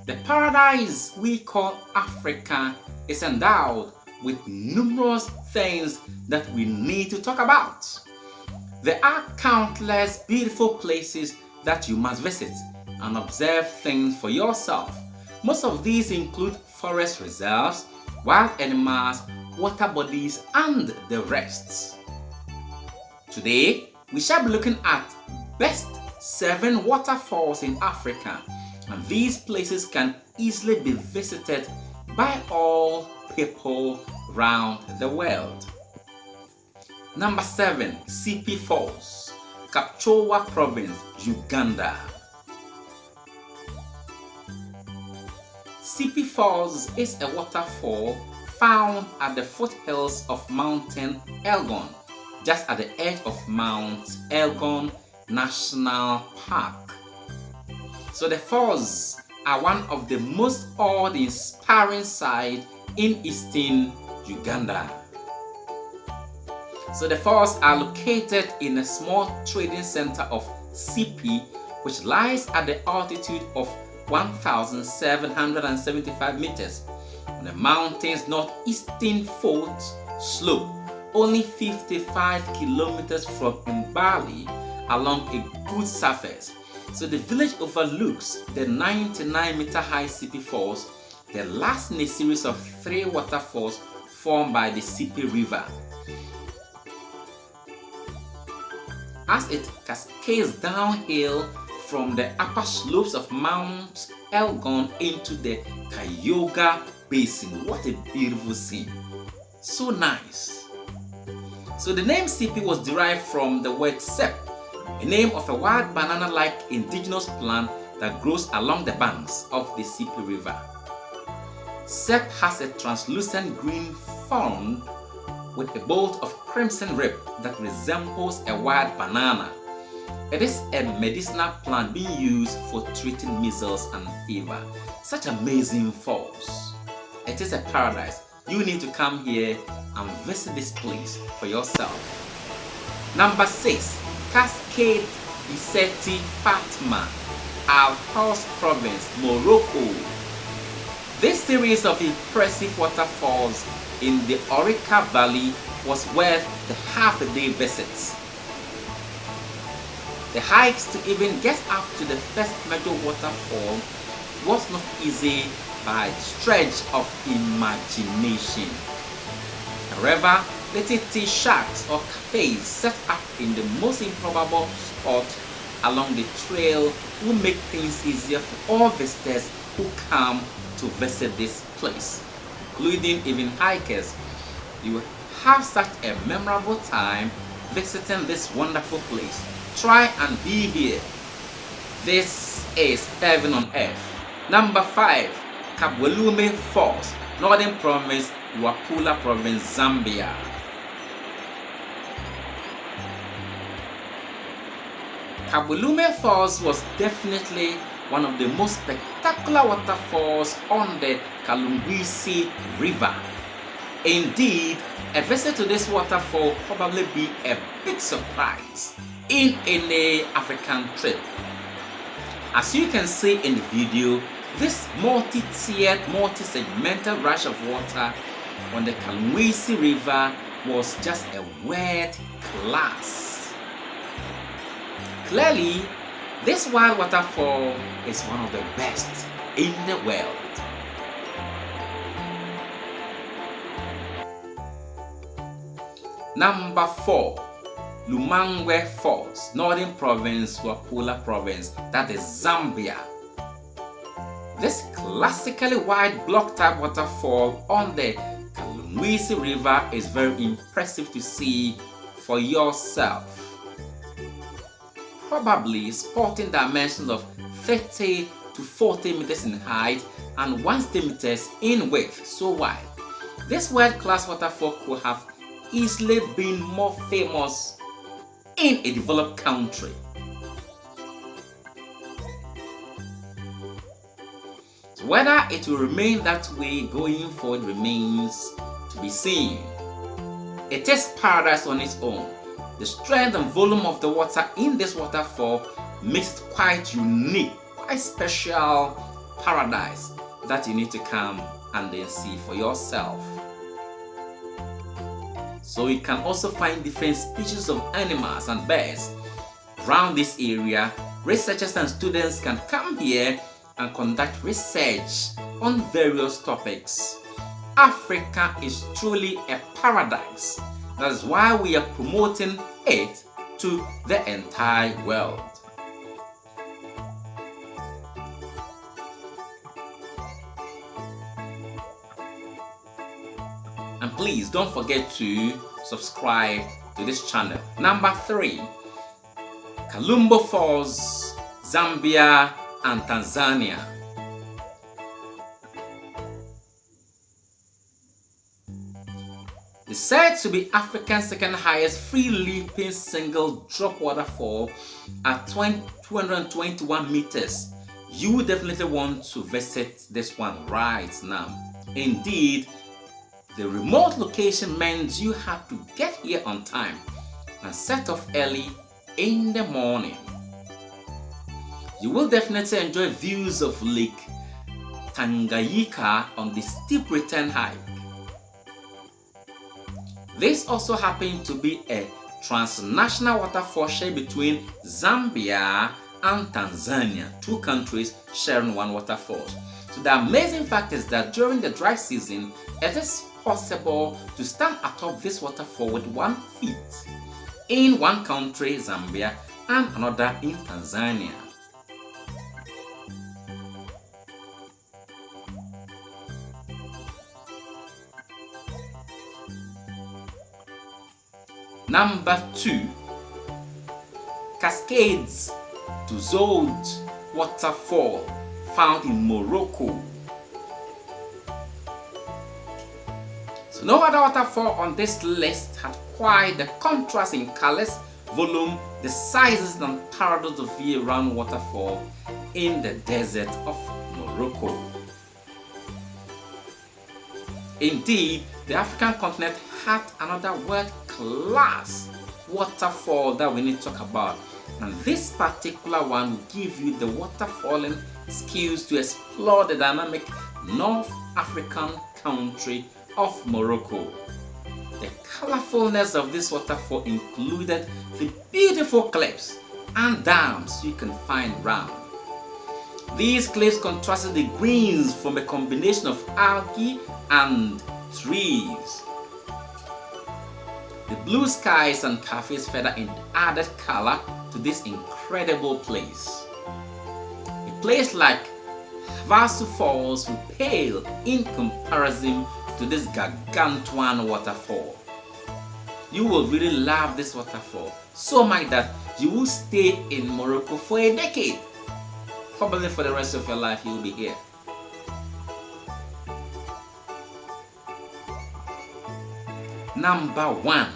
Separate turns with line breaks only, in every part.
The paradise we call Africa is endowed with numerous things that we need to talk about. There are countless beautiful places that you must visit and observe things for yourself. Most of these include forest reserves, wild animals, water bodies, and the rest. Today, we shall be looking at best 7 waterfalls in Africa, and these places can easily be visited by all people around the world. Number 7. Sipi Falls, Kapchowa Province, Uganda. Sipi Falls is a waterfall found at the foothills of Mountain Elgon, just at the edge of Mount Elgon National Park. So the falls are one of the most awe-inspiring sights in eastern Uganda. So the falls are located in a small trading center of Sipi, which lies at the altitude of 1,775 meters on the mountain's northeastern foot slope, only 55 kilometers from Mbali along a good surface. So the village overlooks the 99-meter high Sipi Falls, the last in a series of 3 waterfalls formed by the Sipi River. As it cascades downhill from the upper slopes of Mount Elgon into the Kyoga Basin. What a beautiful scene. So nice. So the name Sipi was derived from the word sep, a name of a wild banana-like indigenous plant that grows along the banks of the Sipi River. Sep has a translucent green frond with a bolt of crimson rib that resembles a wild banana. It is a medicinal plant being used for treating measles and fever. Such amazing falls. It is a paradise. You need to come here and visit this place for yourself. Number 6. Cascade Iseti Fatma, Al-Hos Province, Morocco. This series of impressive waterfalls in the Orica Valley was worth the half-a-day visits. The hikes to even get up to the first major waterfall was not easy by stretch of imagination. However, little tea shacks or cafes set up in the most improbable spot along the trail will make things easier for all visitors who come to visit this place, including even hikers. You will have such a memorable time visiting this wonderful place. Try and be here. This is heaven on earth. Number 5. Kabwelume Falls, Northern Province, Luapula Province, Zambia. Kabwelume Falls was definitely one of the most spectacular waterfalls on the Kalungwisi River. Indeed, a visit to this waterfall will probably be a big surprise in any African trip. As you can see in the video, this multi-tiered, multi-segmented rush of water on the Kalungwisi River was just a world class. Clearly, this wild waterfall is one of the best in the world. Number 4. Lumangwe Falls, Northern Province, Luapula Province, that is Zambia. This classically wide block-type waterfall on the Kalungwisi River is very impressive to see for yourself. Probably sporting dimensions of 30 to 40 meters in height and 160 meters in width, so wide. This world-class waterfall could have easily been more famous in a developed country. So whether it will remain that way going forward remains to be seen. It is paradise on its own. The strength and volume of the water in this waterfall makes it quite unique, quite special, paradise that you need to come and then see for yourself. So you can also find different species of animals and birds around this area. Researchers and students can come here and conduct research on various topics. Africa is truly a paradise. That is why we are promoting it to the entire world. And please don't forget to subscribe to this channel. Number 3, Kalumbo Falls, Zambia and Tanzania. It's said to be Africa's second highest free-leaping single drop waterfall at 221 meters. You definitely want to visit this one right now. Indeed, the remote location meant you have to get here on time and set off early in the morning. You will definitely enjoy views of Lake Tanganyika on the steep return hike. This also happened to be a transnational waterfall shared between Zambia and Tanzania, two countries sharing one waterfall. So the amazing fact is that during the dry season, it is possible to stand atop this waterfall with 1 foot in one country, Zambia, and another in Tanzania. Number 2, Cascades du Zout waterfall found in Morocco. So no other waterfall on this list had quite the contrast in colors, volume, the sizes and paradox of year-round waterfall in the desert of Morocco. Indeed, the African continent had another world-class waterfall that we need to talk about, and this particular one will give you the waterfalling skills to explore the dynamic North African country of Morocco. The colorfulness of this waterfall included the beautiful cliffs and dams you can find around. These cliffs contrasted the greens from a combination of algae and trees. The blue skies and cafes feather in added color to this incredible place. A place like Waterfalls will pale in comparison to this gargantuan waterfall. You will really love this waterfall so much that you will stay in Morocco for a decade. Probably for the rest of your life you will be here. Number 1,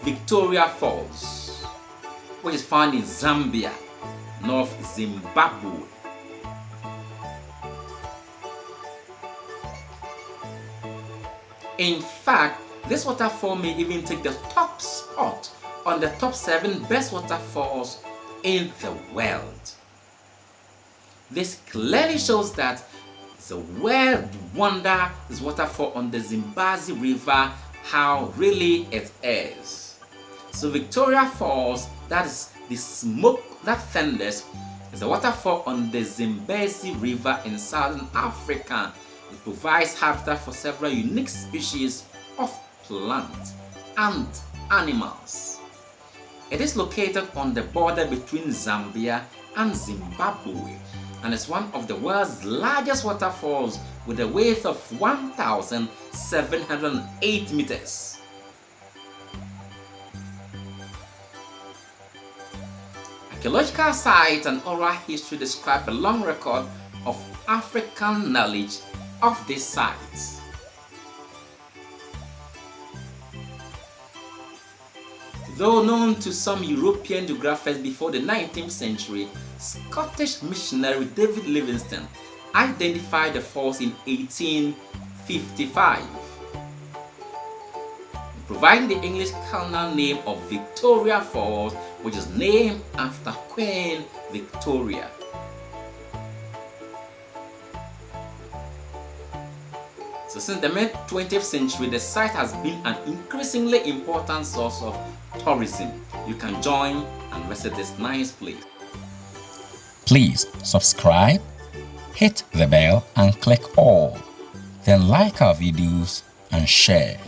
Victoria Falls, which is found in Zambia, North Zimbabwe. In fact, this waterfall may even take the top spot on the top 7 best waterfalls in the world. This clearly shows that it's a world wonder, this waterfall on the Zimbabwe River, how really it is. So Victoria Falls, that is the smoke that thunders, is a waterfall on the Zimbabwe River in southern Africa. It provides habitat for several unique species of plants and animals. It is located on the border between Zambia and Zimbabwe and is one of the world's largest waterfalls with a width of 1,708 meters. Archaeological sites and oral history describe a long record of African knowledge of these sites. Though known to some European geographers before the 19th century, Scottish missionary David Livingstone identified the falls in 1855, providing the English colonial name of Victoria Falls, which is named after Queen Victoria. So since the mid-20th century, the site has been an increasingly important source of tourism. You can join and visit this nice place.
Please subscribe, hit the bell and click all. Then like our videos and share.